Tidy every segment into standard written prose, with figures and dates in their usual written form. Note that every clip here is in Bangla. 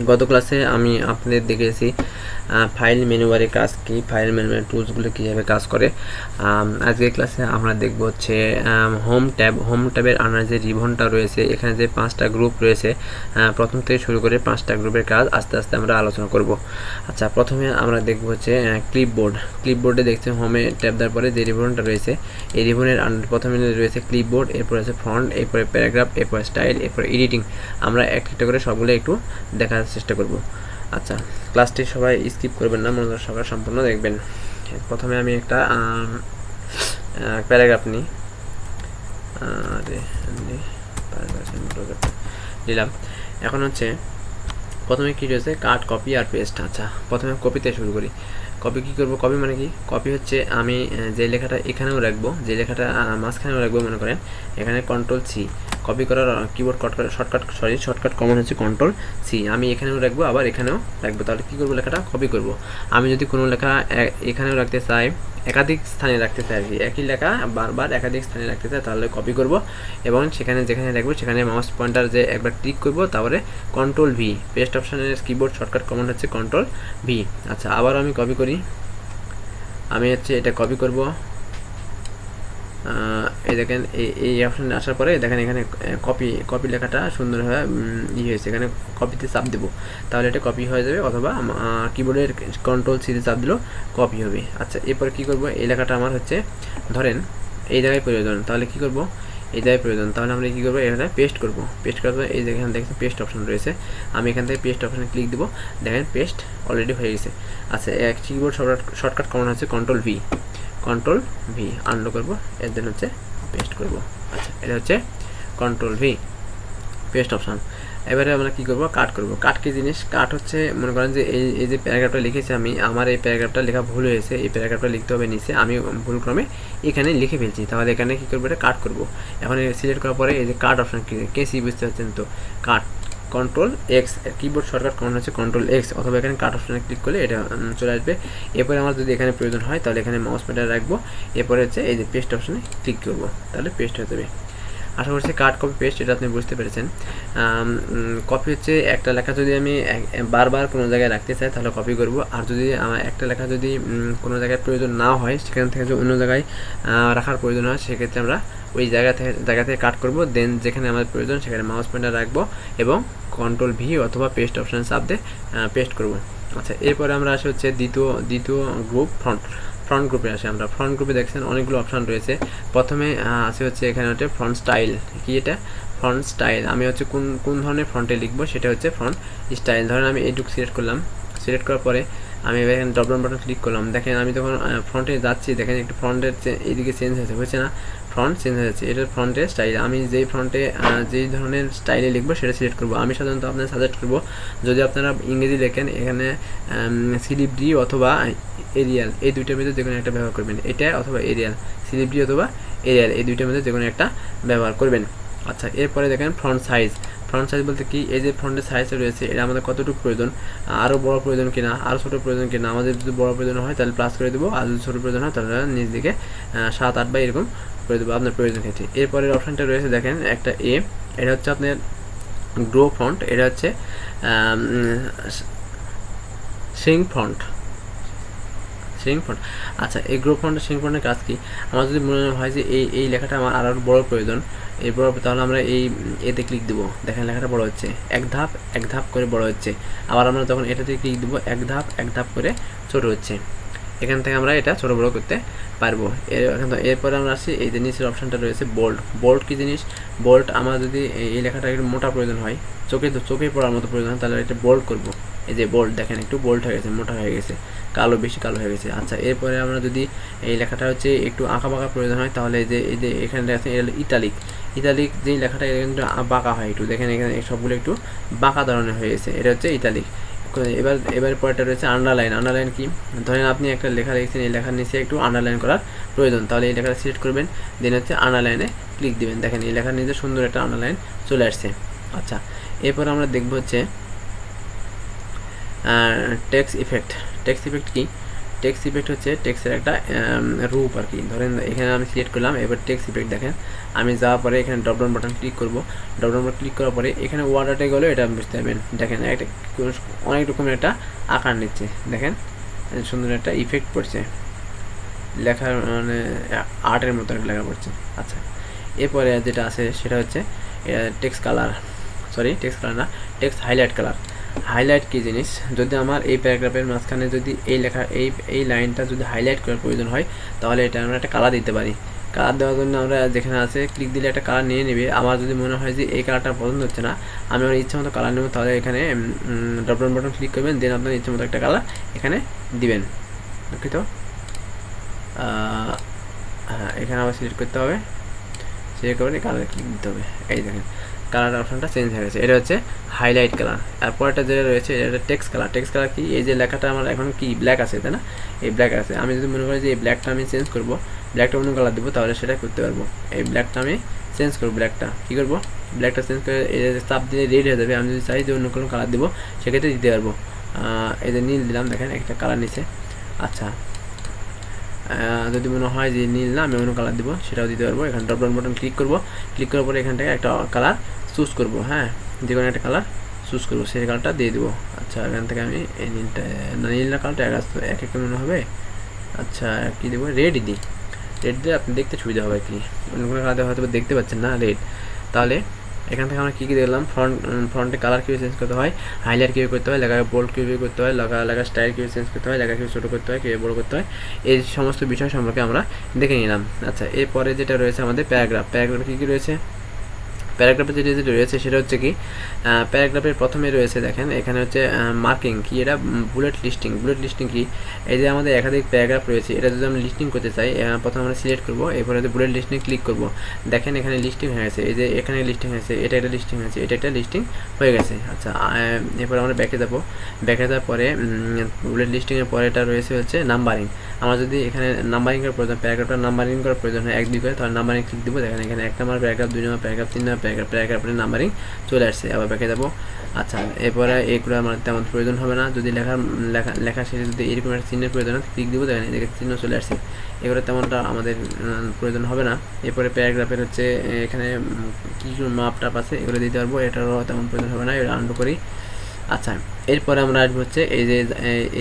গত ক্লাসে আমি আপনাদের দেখিয়েছি ফাইল মেনু বারে কাজ কি, ফাইল মেনু বারের টুলসগুলো কীভাবে কাজ করে। আজকের ক্লাসে আমরা দেখব হচ্ছে হোম ট্যাবের আন্ডারে যে রিবনটা রয়েছে, এখানে যে 5টা গ্রুপ রয়েছে, প্রথম থেকে শুরু করে 5টা গ্রুপের কাজ আস্তে আস্তে আমরা আলোচনা করব। আচ্ছা, প্রথমে আমরা দেখব হচ্ছে ক্লিপবোর্ডে দেখছেন হোমে ট্যাব দেওয়ার পরে যে রিবনটা রয়েছে, এই রিবনের প্রথমে রয়েছে ক্লিপবোর্ড, এরপর আছে ফন্ট, এরপরে প্যারাগ্রাফ, এরপরে স্টাইল, এরপর এডিটিং। আমরা একটা করে সবগুলো একটু দেখার চেষ্টা করব। আচ্ছা, ক্লাসটি সবাই স্কিপ করবেন না, মনোযোগ সহকারে সম্পূর্ণ দেখবেন। প্রথমে আমি একটা প্যারাগ্রাফ নিলাম। এখন হচ্ছে প্রথমে কী রয়েছে, কাট, কপি আর পেস্ট। আচ্ছা, প্রথমে কপিতে শুরু করি। কপি কী করবো? কপি মানে কি? কপি হচ্ছে আমি যে লেখাটা এখানেও রাখবো, যে লেখাটা মাঝখানেও রাখবো, মনে করেন এখানে Ctrl+C কপি করার কিবোর্ড শর্টকাট কমন হচ্ছে Ctrl+C। আমি এখানেও রাখবো, আবার এখানেও রাখবো। তাহলে কী করবো? লেখাটা কপি করব। আমি যদি কোনো লেখা এখানেও রাখতে চাই, একাধিক স্থানে রাখতে চাই আর কি, একই লেখা বারবার একাধিক স্থানে রাখতে চাই, তাহলে কপি করব এবং যেখানে রাখবো সেখানে মাউস পয়েন্টার যে একবার ক্লিক করব, তারপরে Ctrl+V। পেস্ট অপশানের কিবোর্ড শর্টকাট কমন হচ্ছে Ctrl+V। আচ্ছা, আবার আমি কপি করি। আমি হচ্ছে এটা কপি করব। এই দেখেন এই অপশানে আসার পরে দেখেন এখানে কপি লেখাটা সুন্দরভাবে হয়েছে, এখানে কপিতে চাপ দেবো, তাহলে এটা কপি হয়ে যাবে, অথবা কিবোর্ডের Ctrl+C-তে চাপ দিলেও কপি হবে। আচ্ছা, এরপরে কী করব? এই লেখাটা আমার হচ্ছে ধরেন এই জায়গায় প্রয়োজন, তাহলে কী করব? এই জায়গায় প্রয়োজন, তাহলে আমরা কী করবো? এখানে পেস্ট করব। পেস্ট করবো, এই যেখানে দেখছেন পেস্ট অপশান রয়েছে, আমি এখান থেকে পেস্ট অপশানে ক্লিক দেবো, দেখেন পেস্ট অলরেডি হয়ে গেছে। আচ্ছা, এক কিবোর্ড শর্টকাট কমন হচ্ছে Ctrl+V আনডু করবো, এর জন্য হচ্ছে পেস্ট করব। আচ্ছা, এটা হচ্ছে Ctrl+V পেস্ট অপশান। এবারে আমরা কী করব? কাট করব। কাট কী জিনিস? কাট হচ্ছে মনে করেন যে এই যে প্যারাগ্রাফটা লিখেছি আমি, আমার এই প্যারাগ্রাফটা লেখা ভুল হয়েছে, এই প্যারাগ্রাফটা লিখতে হবে নিচে, আমি ভুলক্রমে এখানে লিখে ফেলছি, তাহলে এখানে কী করবো? এটা কাট করব। এখন সিলেক্ট করার পরে এই যে কাট অপশান, কেসি বুঝতে পারছেন তো, কাট Ctrl+X, কিবোর্ড শর্টকাট কমন হচ্ছে Ctrl+X, অথবা এখানে কাট অপশানে ক্লিক করলে এটা চলে আসবে। এরপরে আমার যদি এখানে প্রয়োজন হয় তাহলে এখানে মাউস পয়েন্টার রাখবো, এরপরে হচ্ছে এই যে পেস্ট অপশানে ক্লিক করব, তাহলে পেস্ট হয়ে যাবে। আশা করছি কাট, কপি, পেস্ট এটা আপনি বুঝতে পেরেছেন। কপি হচ্ছে একটা লেখা যদি আমি বারবার কোনো জায়গায় রাখতে চাই তাহলে কপি করব, আর যদি আমার একটা লেখা যদি কোনো জায়গায় প্রয়োজন না হয়, সেখান থেকে যদি অন্য জায়গায় রাখার প্রয়োজন হয়, সেক্ষেত্রে আমরা ওই জায়গা থেকে কাট করব, দেন যেখানে আমাদের প্রয়োজন সেখানে মাউস পয়েন্টার রাখবো এবং Ctrl+V অথবা পেস্ট অপশান চাপ দিয়ে পেস্ট করব। আচ্ছা, এরপরে আমরা আসি হচ্ছে দ্বিতীয় গ্রুপ, ফ্রন্ট গ্রুপে আসি আমরা। ফ্রন্ট গ্রুপে দেখছেন অনেকগুলো অপশান রয়েছে। প্রথমে আছে হচ্ছে এখানে হচ্ছে ফ্রন্ট স্টাইল। কি এটা? Front style. আমি হচ্ছে কোন ধরনের ফ্রন্টে লিখবো সেটা হচ্ছে ফ্রন্ট স্টাইল। ধরেন আমি এইটুকু সিলেক্ট করলাম, সিলেক্ট করার পরে আমি এখানে ড্রপ ডাউন বাটন ক্লিক করলাম, দেখেন আমি যখন ফ্রন্টে যাচ্ছি, দেখেন একটু ফ্রন্টের এইদিকে চেঞ্জ হয়েছে না, ফ্রন্ট চেঞ্জ হয়ে যাচ্ছে। এটা ফ্রন্টের স্টাইল। আমি যেই ফ্রন্টে যেই ধরনের স্টাইলে লিখবো সেটা সিলেক্ট করবো। আমি সাধারণত আপনার সাজেস্ট করবো, যদি আপনারা ইংরেজি লেখেন, এখানে CLIP-D অথবা এরিয়াল, এই দুইটার মধ্যে যে কোনো একটা ব্যবহার করবেন, এটা অথবা এরিয়াল, CLIP-D অথবা এরিয়াল, এই দুইটার মধ্যে যে কোনো একটা ব্যবহার করবেন। আচ্ছা, এরপরে দেখেন ফ্রন্ট সাইজ। ফ্রন্ট সাইজ বলতে কি? এই যে ফ্রন্টের সাইজটা রয়েছে, এটা আমাদের কতটুকু প্রয়োজন, আরও বড় প্রয়োজন কিনা, আরও ছোটো প্রয়োজন কিনা। আমাদের যদি বড় প্রয়োজন হয় তাহলে প্লাস করে দেবো, আর যদি ছোটো প্রয়োজন হয় তাহলে নিচ দিকে 7-8 বা এরকম করে দেবো আপনার প্রয়োজন ক্ষেত্রে। এরপরের অপশানটা রয়েছে দেখেন একটা এটা হচ্ছে আপনার গ্রো ফন্ট, এটা হচ্ছে সিং ফন্ট। আচ্ছা, এই গ্রো ফন্টের সিং ফন্টের কাজ কি? আমার যদি মনে হয় যে এই লেখাটা আমার আরও বড় প্রয়োজন, এই বড়, তাহলে আমরা এতে ক্লিক দেবো, দেখেন লেখাটা বড় হচ্ছে, এক ধাপ করে বড় হচ্ছে। আবার আমরা যখন এটাতে ক্লিক দেবো, এক ধাপ করে ছোট হচ্ছে। এখান থেকে আমরা এটা ছোটো বড়ো করতে পারবো। এরপরে আমরা আসি এই যে নিচের অপশানটা রয়েছে বোল্ড কি জিনিস? বোল্ড আমার যদি এই লেখাটা একটু মোটা প্রয়োজন হয়, চোখে পড়ার মতো প্রয়োজন হয়, তাহলে এটা বোল্ড করবো। এই যে বোল্ড, দেখেন একটু বোল্ড হয়ে গেছে, মোটা হয়ে গেছে, বেশি কালো হয়ে গেছে। আচ্ছা, এরপরে আমরা যদি এই লেখাটা হচ্ছে একটু আঁকা বাঁকা প্রয়োজন হয়, তাহলে এই যে এখানে আছে ইটালিক যেই লেখাটা কিন্তু বাঁকা হয়, একটু দেখেন এখানে সবগুলো একটু বাঁকা ধরনের হয়ে গেছে, এটা হচ্ছে ইটালিক। এবার পরেরটা রয়েছে আন্ডারলাইন কি? ধরেন আপনি একটা লেখা লিখছেন, এই লেখার নিচে একটু আন্ডারলাইন করার প্রয়োজন, তাহলে এই লেখাটা সিলেক্ট করবেন, দেন হচ্ছে আন্ডারলাইনে ক্লিক দিবেন, দেখেন এই লেখার নিচে সুন্দর একটা আন্ডারলাইন চলে আসছে। আচ্ছা, এরপর আমরা দেখব হচ্ছে টেক্সট ইফেক্ট কি? টেক্সট ইফেক্ট হচ্ছে টেক্সটের একটা রূপ আর কি। ধরেন এখানে আমি সিলেক্ট করলাম, এবার টেক্সট ইফেক্ট দেখেন আমি যাওয়ার পরে এখানে ড্রপডাউন বাটন ক্লিক করব। ড্রপডাউন বাটন ক্লিক করার পরে এখানে ওয়াটারটে গেলে এটা বুঝতে পারবেন। দেখেন একটা অনেক রকমের একটা আকার নিচ্ছে, দেখেন সুন্দর একটা ইফেক্ট পড়ছে, লেখার মানে আর্টের মতো একটা লেখা পড়ছে। আচ্ছা, এরপরে যেটা আছে সেটা হচ্ছে text colour, sorry text colour না, টেক্সট হাইলাইট কালার। হাইলাইট কী জিনিস, যদি আমার এই প্যারাগ্রাফের মাঝখানে যদি এই লেখা এই লাইনটা যদি হাইলাইট করার প্রয়োজন হয় তাহলে এটা আমরা একটা কালার দিতে পারি। কালার দেওয়ার জন্য আমরা যেখানে আছে ক্লিক দিলে একটা কালার নিয়ে নেবে। আমার যদি মনে হয় যে এই কালারটা পছন্দ হচ্ছে না, আমি আমার ইচ্ছা মতো কালার নেব, তাহলে এখানে ড্রপডাউন বাটন ক্লিক করবেন, দেন আপনার ইচ্ছা মতো একটা কালার এখানে দিবেন। দুঃখিত, হ্যাঁ এখানে আবার সিলেক্ট করতে হবে, সিলেক্ট করে কালারে ক্লিক দিতে হবে। এই দেখেন কালার অপশনটা চেঞ্জ হয়ে গেছে, এটা হচ্ছে হাইলাইট কালার। আর পরেরটা যেটা রয়েছে এটা টেক্সট কালার। টেক্সট কালার কি, এই যে লেখাটা আমার এখন কি ব্ল্যাক আছে তাই না, এই ব্ল্যাক আছে, আমি যদি মনে করি যে এই ব্ল্যাকটা আমি চেঞ্জ করবো, ব্ল্যাকটা অন্য কালার দেবো, তাহলে সেটা করতে পারবো। এই ব্ল্যাকটা আমি চেঞ্জ করবো, ব্ল্যাকটা কী করবো, ব্ল্যাকটা চেঞ্জ করে এই যে চাপ দিয়ে রেড হয়ে যাবে। আমি যদি চাই যে অন্য কোনো কালার দেবো সেক্ষেত্রে দিতে পারবো। এই যে নীল দিলাম, দেখেন একটা কালার নিচে। আচ্ছা, যদি মনে হয় যে নীল না আমি অন্য কালার দেবো সেটাও দিতে পারবো। এখানে ড্রপডাউন বাটন ক্লিক করবো, ক্লিক করার পরে এখান থেকে একটা কালার চুজ করবো, হ্যাঁ যে কোনো একটা কালার চুজ করবো, সেই কালারটা দিয়ে দেবো। আচ্ছা, এখান থেকে আমি এই নীলটা নীল না কালারটা এক একটা মনে হবে। আচ্ছা কী দেবো, রেডই দিই, রেড দিয়ে আপনি দেখতে সুবিধা হবে কি, অন্য কোনো কালার হয়তো দেখতে পাচ্ছেন না, রেড। তাহলে এখান থেকে আমরা কী কী দেখলাম, ফ্রন্টে কালার কীভাবে চেঞ্জ করতে হয়, হাইলাইট কীভাবে করতে হয়, লেখাকে বোল্ড কীভাবে করতে হয়, লেখার স্টাইল কীভাবে চেঞ্জ করতে হয়, লেখা কীভাবে ছোটো করতে হয়, কীভাবে বড়ো করতে হয়, এই সমস্ত বিষয় সম্পর্কে আমরা দেখে নিলাম। আচ্ছা, এরপরে যেটা রয়েছে আমাদের প্যারাগ্রাফ। প্যারাগ্রাফে কী কী রয়েছে, প্যারাগ্রাফে যেটা রয়েছে সেটা হচ্ছে কি, প্যারাগ্রাফের প্রথমে রয়েছে দেখেন এখানে হচ্ছে মার্কিং কি, এটা বুলেট লিস্টিং। বুলেট লিস্টিং কি, এই যে আমাদের একাধিক প্যারাগ্রাফ রয়েছে, এটা যদি আমরা লিস্টিং করতে চাই প্রথমে আমরা সিলেক্ট করবো, এরপরে বুলেট লিস্টিং ক্লিক করবো। দেখেন এখানে লিস্টিং হয়ে গেছে, এই যে এখানে লিস্টিং হয়েছে, এটা একটা লিস্টিং হয়েছে, এটা একটা লিস্টিং হয়ে গেছে। আচ্ছা, এরপরে আমরা ব্যাকে যাবো, ব্যাকে যাওয়ার পরে বুলেট লিস্টিংয়ের পরে এটা রয়েছে হচ্ছে নাম্বারিং। আমরা যদি এখানে নাম্বারিং করার প্রয়োজন, প্যারাগ্রাফটা নাম্বারিং করার প্রয়োজন হয় 1 2 করে, তাহলে নাম্বারিং ক্লিক দিব। দেখেন এখানে 1 নম্বর প্যারাগ্রাফ, 2 নম্বর প্যারাগ্রাফ, 3 নম্বর প্যারাগ্রাফের নাম্বারিং চলে আসছে। আবার ব্যাকে যাবো। আচ্ছা, এরপরে এইগুলো আমার তেমন প্রয়োজন হবে না। যদি লেখা শেষে যদি এরকম একটা চিহ্নের প্রয়োজন হয় ক্লিক দিব, দেখেন এদিকে চিহ্ন চলে আসছে, এগুলো তেমনটা আমাদের প্রয়োজন হবে না। এরপরে প্যারাগ্রাফের হচ্ছে এখানে কী মাপ টাপ আছে এগুলো দিতে পারবো, এটারও তেমন প্রয়োজন হবে না, এটা আনডু করি। আচ্ছা, এরপরে আমরা আসবো হচ্ছে এই যে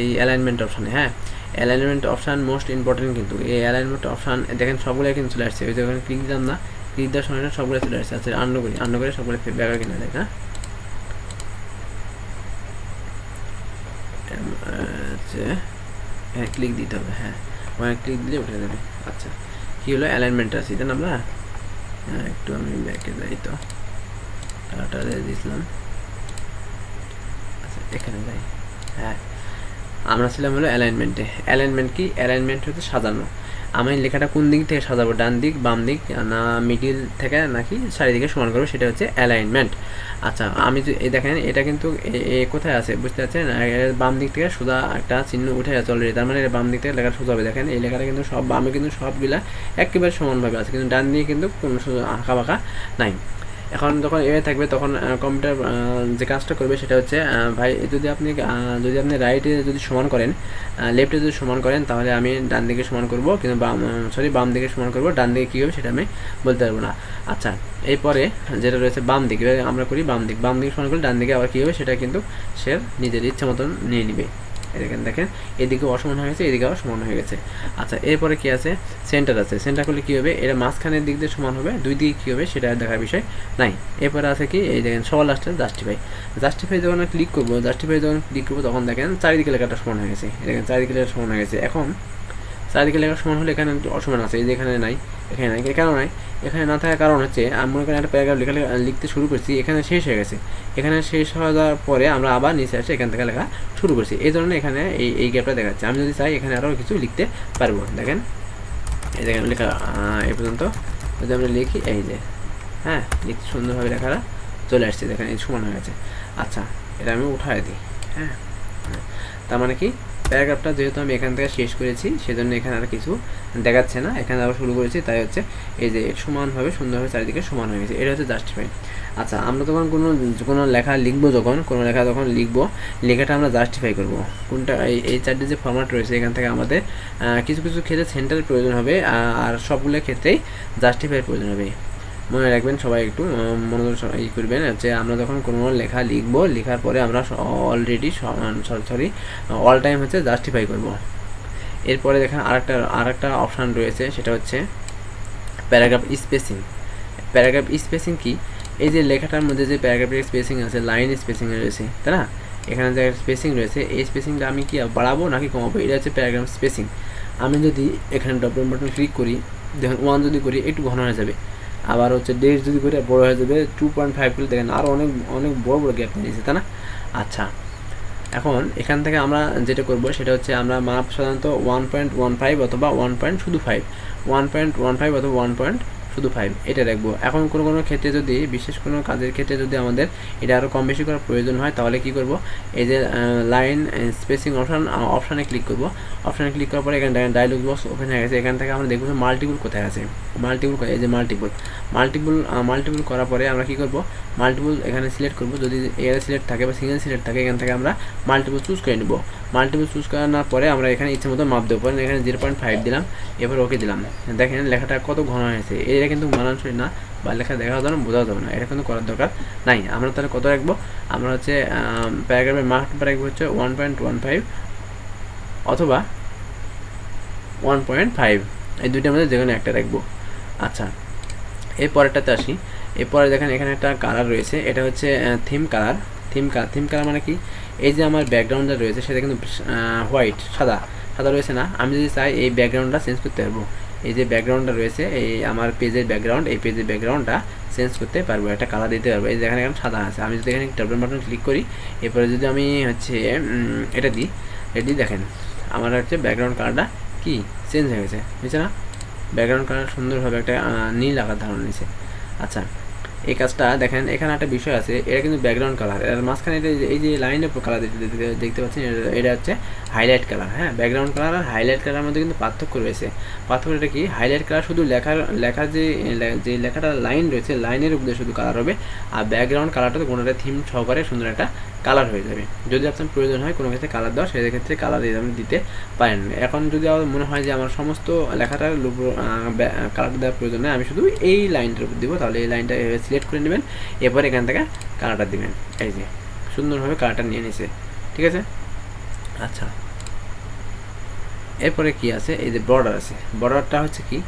এই অ্যালাইনমেন্ট অপশানে। হ্যাঁ, অ্যালাইনমেন্ট অপশান মোস্ট ইম্পর্টেন্ট, কিন্তু এই অ্যালাইনমেন্ট অপশান দেখেন সবগুলো কিন্তু চলে আসছে, ওই যে ওখানে ক্লিক দিলাম না, ক্লিক দেওয়ার সময় সবগুলো চলে আসছে। আচ্ছা, আন্ডু করে সবগুলো ব্যাগ কিনা দেখ। হ্যাঁ, হ্যাঁ ক্লিক দিতে হবে, হ্যাঁ ওখানে ক্লিক দিলে উঠে যাবে। আচ্ছা, কী হলো, অ্যালাইনমেন্ট আছে জানেন আমরা। হ্যাঁ, একটু আমি ব্যাকে যাই, তো টাটা দিয়েছিলাম। আচ্ছা, এখানে যাই। হ্যাঁ, আমরা ছিলাম হলো অ্যালাইনমেন্টে। অ্যালাইনমেন্ট কি, অ্যালাইনমেন্ট হচ্ছে সাজানো। আমি লেখাটা কোন দিক থেকে সাজাবো, ডান দিক, বাম দিক, না মিডিল থেকে নাকি চারিদিকে সমান করবো, সেটা হচ্ছে অ্যালাইনমেন্ট। আচ্ছা, আমি এই দেখেন এটা কিন্তু কোথায় আছে বুঝতে পারছেন, বাম দিক থেকে সোজা একটা চিহ্ন উঠে আছে অলরেডি, তার মানে বাম দিক থেকে লেখাটা সোজা হবে। দেখেন এই লেখাটা কিন্তু সব বামে কিন্তু সবগুলা একেবারে সমানভাবে আছে, কিন্তু ডান দিকে কিন্তু কোনো আঁকা বাঁকা নাই। এখন যখন এভাবে থাকবে তখন কম্পিউটার যে কাজটা করবে সেটা হচ্ছে, ভাই যদি আপনি রাইটে যদি সমান করেন, লেফটে যদি সমান করেন, তাহলে আমি ডান দিকে সমান করব, কিন্তু বাম দিকে সমান করব, ডান দিকে কী হবে সেটা আমি বলতে পারবো না। আচ্ছা, এরপরে যেটা রয়েছে বাম দিকে, আমরা করি বাম দিকে সমান করলে ডান দিকে আবার কী হবে সেটা কিন্তু সে নিজের ইচ্ছা মতন নিয়ে নিবে। দেখেন এদিকে অসমান হয়ে গেছে, এদিকে আবার সমান হয়ে গেছে। আচ্ছা, এরপরে কি আছে, সেন্টার আছে। সেন্টার করলে কী হবে, এটা মাঝখানের দিক দিয়ে সমান হবে, দুই দিকে কী হবে সেটা দেখার বিষয় নাই। এরপরে আছে কি, এই দেখেন সবার লাস্টে জাস্টিফাই যখন ক্লিক করবো, তখন দেখেন চারিদিকে লেখাটা সমান হয়ে গেছে। দেখেন চারিদিকে লেখা সমান হয়ে গেছে। এখন চারিদিকে লেখা সমান হলে এখানে অসমান আছে, এই যে এখানে নাই, এখানে নাই, কেন নাই, এখানে না থাকার কারণ হচ্ছে আমি মনে করেন একটা প্যারাগ্রাফ লিখতে শুরু করছি, এখানে শেষ হয়ে গেছে, এখানে শেষ হয়ে যাওয়ার পরে আমরা আবার নিচে আসে এখান থেকে লেখা শুরু করছি, এই জন্য এখানে এই গ্যাপটা দেখাচ্ছে। আমি যদি চাই এখানে আরও কিছু লিখতে পারবো। দেখেন এই দেখেন লেখা এই পর্যন্ত যদি আমরা লিখি, এই যে হ্যাঁ লিখতে সুন্দরভাবে লেখাটা চলে আসছে, দেখেন এই সমান হয়ে গেছে। আচ্ছা, এটা আমি উঠায় দিই। হ্যাঁ, তার মানে কি, প্যারাগ্রাফটা যেহেতু আমি এখান থেকে শেষ করেছি সেজন্য এখানে আর কিছু দেখাচ্ছে না, এখানে আবার শুরু করেছি, তাই হচ্ছে এই যে সমানভাবে সুন্দরভাবে চারিদিকে সমান হয়ে গেছে, এটা হচ্ছে জাস্টিফাই। আচ্ছা, আমরা তখন কোনো লেখা লিখবো, কোনো লেখা যখন লিখবো, লেখাটা আমরা জাস্টিফাই করব কোনটা। এই চারটি যে ফরম্যাট রয়েছে এখান থেকে আমাদের কিছু কিছু ক্ষেত্রে সেন্টারের প্রয়োজন হবে, আর সবগুলো ক্ষেত্রেই জাস্টিফাইয়ের প্রয়োজন হবে। মনে রাখবেন সবাই, একটু মনোযোগ করবেন যে আমরা যখন কোনো লেখা লিখবো, লেখার পরে আমরা অলরেডি অল টাইম হচ্ছে জাস্টিফাই করব। এরপরে দেখেন আরেকটা অপশান রয়েছে, সেটা হচ্ছে প্যারাগ্রাফ স্পেসিং। প্যারাগ্রাফ স্পেসিং কি? এই যে লেখাটার মধ্যে যে প্যারাগ্রাফের স্পেসিং আছে, লাইন স্পেসিং রয়েছে, তাই না? এখানে যে স্পেসিং রয়েছে, এই স্পেসিংটা আমি কি বাড়াবো নাকি কমাবো, এটা হচ্ছে প্যারাগ্রাফ স্পেসিং। আমি যদি এখানে ডবল বাটন ক্লিক করি, দেখেন 1 যদি করি একটু ঘন হয়ে যাবে, আবার হচ্ছে ডেট যদি করি বড় হয়ে যাবে, 2.5 করলে দেখেন আরও অনেক বড় গ্যাপ নিয়েছে, তাই না? আচ্ছা, এখন এখান থেকে আমরা যেটা করব সেটা হচ্ছে আমরা মাপ সাধারণত 1.15 অথবা 1.15 অথবা 1.5 এটা রাখবো। এখন কোনো ক্ষেত্রে যদি, বিশেষ কোনো কাজের ক্ষেত্রে যদি আমাদের এটা আরও কম বেশি করার প্রয়োজন হয়, তাহলে কি করব, এই যে লাইন স্পেসিং অপশানে ক্লিক করব। অপশানে ক্লিক করার পরে এখানে ডায়লগ বক্স ওপেন হয়ে গেছে। এখান থেকে আমরা দেখবো মাল্টিপুল কোথায় আছে, এই যে মাল্টিপুল করার পরে আমরা কি করব, মাল্টিপুল এখানে সিলেক্ট করব। যদি এখানে সিলেক্ট থাকে বা সিঙ্গেল সিলেক্ট থাকে, এখান থেকে আমরা মাল্টিপুল চুজ করে নেব। মাল্টিপুল চুজ করার পরে আমরা এখানে ইচ্ছে মতো মাপ দেবো। এখানে 0.5 দিলাম, এবার ওকে দিলাম। দেখেন লেখাটা কত ঘন হয়েছে। এটা কিন্তু মানানসই না, বা লেখা দেখা যাবে না, বোঝা যাবে না, এটা কিন্তু করার দরকার নাই। আমরা তাহলে কত রাখবো, আমরা হচ্ছে প্যারাগ্রাফের মার্কটা রাখবো হচ্ছে 1.15 অথবা 1.5, এই দুইটার মধ্যে যে কোনো একটা রাখবো। আচ্ছা, এর পরেরটাতে আসি। এরপরে দেখেন এখানে একটা কালার রয়েছে, এটা হচ্ছে থিম কালার। থিম কালার মানে কি, এই যে আমার ব্যাকগ্রাউন্ডটা রয়েছে সেটা কিন্তু হোয়াইট, সাদা রয়েছে না। আমি যদি চাই এই ব্যাকগ্রাউন্ডটা চেঞ্জ করতে পারবো। এই যে ব্যাকগ্রাউন্ডটা রয়েছে, এই আমার পেজের ব্যাকগ্রাউন্ড, এই পেজের ব্যাকগ্রাউন্ডটা চেঞ্জ করতে পারবো, একটা কালার দিতে পারবো। এই যে এখানে সাদা আছে, আমি যদি এখানে ডাবল বাটন ক্লিক করি, এরপরে যদি আমি হচ্ছে এটা দিই, দেখেন আমার হচ্ছে ব্যাকগ্রাউন্ড কালারটা কি চেঞ্জ হয়ে গেছে, বুঝছে না? ব্যাকগ্রাউন্ড কালার সুন্দরভাবে একটা নীল আকার ধারণ নিয়েছে। আচ্ছা, এই কাজটা দেখেন, এখানে একটা বিষয় আছে, এটা কিন্তু ব্যাকগ্রাউন্ড কালার, এর মাঝখানে এই যে লাইনের কালার দেখতে পাচ্ছেন, এটা হচ্ছে হাইলাইট কালার। হ্যাঁ, ব্যাকগ্রাউন্ড কালার আর হাইলাইট কালারের মধ্যে কিন্তু পার্থক্য রয়েছে। পার্থক্যটা কি, হাইলাইট কালার শুধু লেখার যে লেখাটা লাইন রয়েছে, লাইনের উপরে শুধু কালার হবে, আর ব্যাকগ্রাউন্ড কালারটা কোনো একটা থিম সহকারে সুন্দর একটা কালার হয়ে যাবে। যদি আপনার প্রয়োজন হয় কোনো ক্ষেত্রে কালার দেওয়া, সেক্ষেত্রে কালার আপনি দিতে পারেন। এখন যদি আমার মনে হয় যে আমার সমস্ত লেখাটার কালার দেওয়ার প্রয়োজন নেই, আমি শুধু এই লাইনটার উপর দিব, তাহলে এই লাইনটা সিলেক্ট করে নেবেন, এরপর এখান থেকে কালারটা দিবেন। এই যে সুন্দরভাবে কালারটা নিয়ে নিছে, ঠিক আছে? আচ্ছা, এরপরে কি আছে, এই যে বর্ডার আছে। বর্ডারটা হচ্ছে কি,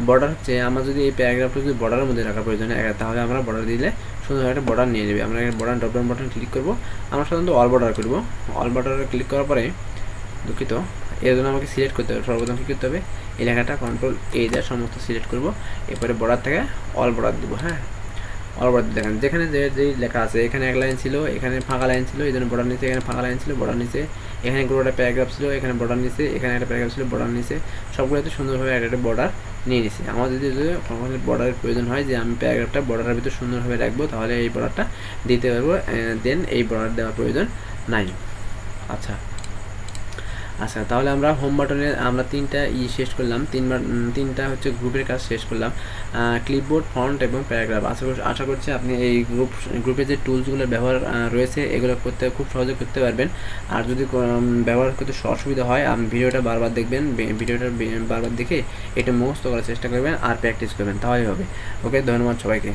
বর্ডার হচ্ছে আমরা যদি এই প্যারাগ্রাফটা যদি বর্ডারের মধ্যে রাখার প্রয়োজন হয়, তাহলে আমরা বর্ডার দিলে সুন্দর একটা বর্ডার নিয়ে নেবে। আমরা বর্ডার ডবল বাটন ক্লিক করবো, আমরা সাধারণত অল বর্ডার করবো। অল বর্ডারে ক্লিক করার পরে, দুঃখিত, এর জন্য আমাকে সিলেক্ট করতে হবে। সর্বপ্রথম কী করতে হবে, এই লেখাটা কন্ট্রোল এ দিয়ে সমস্ত সিলেক্ট করবো, এরপরে বর্ডার থেকে অল বর্ডার দেবো। হ্যাঁ, অল বর্ডার দেখেন, যেখানে যেই লেখা আছে, এখানে এক লাইন ছিল, এখানে ফাঁকা লাইন ছিল, এই জন্য বর্ডার নিচে, এখানে ফাঁকা লাইন ছিল, বর্ডার নিচে, এখানে একটা প্যারাগ্রাফ ছিল, এখানে বর্ডার নিচে, এখানে একটা প্যারাগ্রাফ ছিল, বর্ডার নিচে, সবগুলোতে সুন্দরভাবে একটা বর্ডার নিয়ে নিছি। আমাদের যদি বর্ডারের প্রয়োজন হয়, যে আমি প্যারাগ্রাফটা বর্ডারের ভিতরে সুন্দরভাবে রাখবো, তাহলে এই বর্ডারটা দিতে পারবো, দেন এই বর্ডার দেওয়ার প্রয়োজন নাই। আচ্ছা, তাহলে আমরা হোম বাটনে আমরা তিনটা শেষ করলাম, তিনটা হচ্ছে গ্রুপের কাজ শেষ করলাম, ক্লিপবোর্ড, ফন্ট এবং প্যারাগ্রাফ। আশা করছি আপনি এই গ্রুপে যে টুলসগুলোর ব্যবহার রয়েছে, এগুলো করতে খুব সহজে করতে পারবেন। আর যদি ব্যবহার করতে অসুবিধা হয়, আপনি ভিডিওটা বারবার দেখবেন, ভিডিওটা বারবার দেখে এটা মুখস্থ করার চেষ্টা করবেন আর প্র্যাকটিস করবেন, তাহলেই হবে। ওকে, ধন্যবাদ সবাইকে।